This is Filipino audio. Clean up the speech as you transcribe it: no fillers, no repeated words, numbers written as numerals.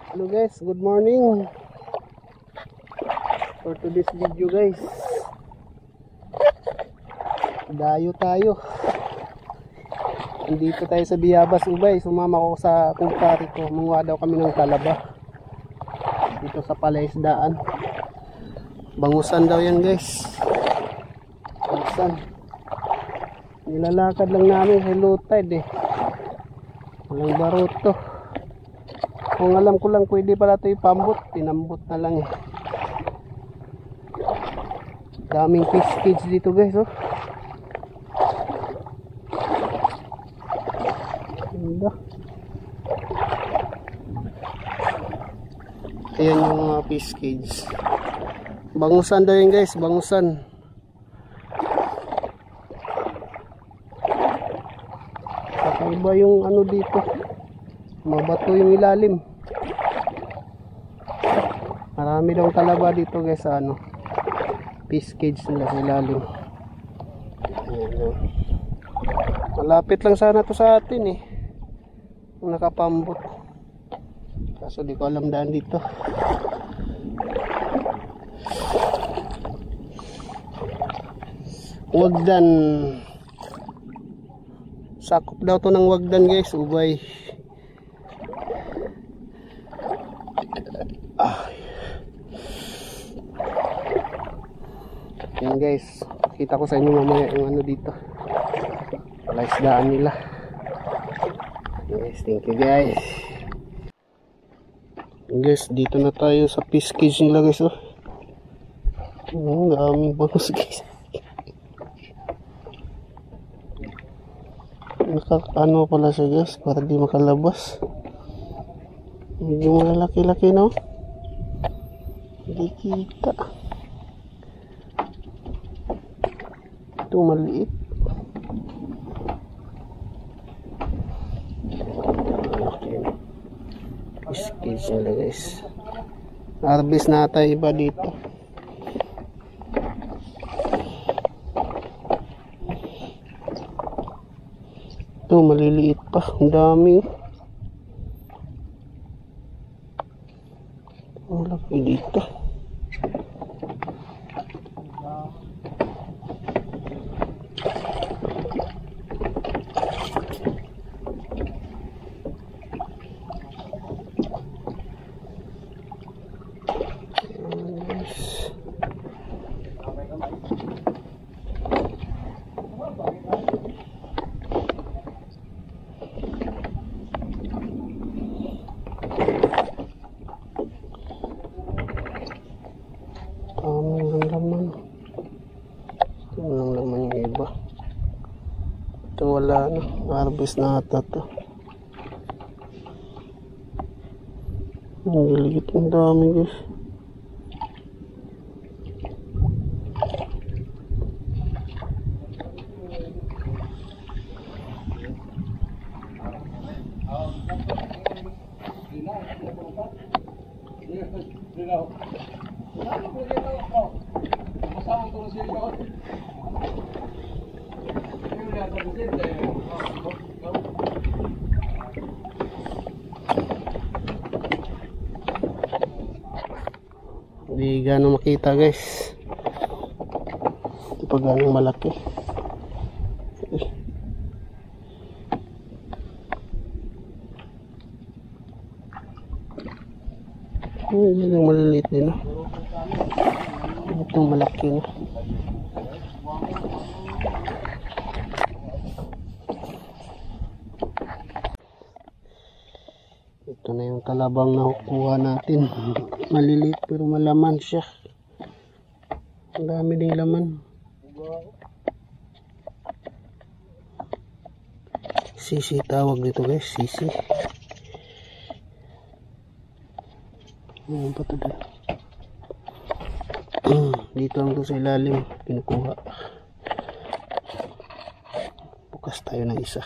Hello guys, good morning. For today's video guys, dayo tayo. Nandito tayo sa Biyabas Ubay. Sumama ko sa kumpare ko. Munguha daw kami ng talaba dito sa palaisdaan. Bangusan daw yan guys. Bangusan. Nilalakad lang namin sa low tide eh. Walang baruto. Kung alam ko lang pwede pala ito ipambot, pinambot na lang eh. Daming fish cage dito guys oh. Ganda. Ayan yung mga fish cage. Bangusan daw yun guys, bangusan. Kakaiba yung ano dito. Mabato yung ilalim. Marami daw talaba dito guys sa ano, fish cage nila sa ilalim. Malapit lang sana to sa atin eh, kung nakapambot. Kaso di ko alam daan dito. Wagdan. Sakop daw to ng Wagdan guys, Ubay. Yan guys, kita ko sa inyo mamaya yung ano dito, palaisdaan nila. Yes, thank you guys. Guys, dito na tayo sa fish cage nila guys oh. Daming bangus guys. Ano pala siya guys, para di makalabas. Medyo malalaki-laki no, hindi kita. Ito maliit. Fish cage nila guys. Harvest na tayo iba dito. Ito maliliit pa, ang dami. Ang laki dito. Laman. Ito walang laman yung iba. Ito wala na. Harvest na ata to. Ang liit, ang dami guys. Hindi gano'ng makita guys. Hindi pa gano'ng malaki. Yan yung maliliit din no? Itong malaki no? Ito na yung talabang nakukuha natin. Maliliit pero malaman siya. Ang dami ding laman. Sisi tawag dito guys, sisi. Ano pa ito dito? Dito lang ito sa ilalim. Pinukuha. Bukas tayo ng isa.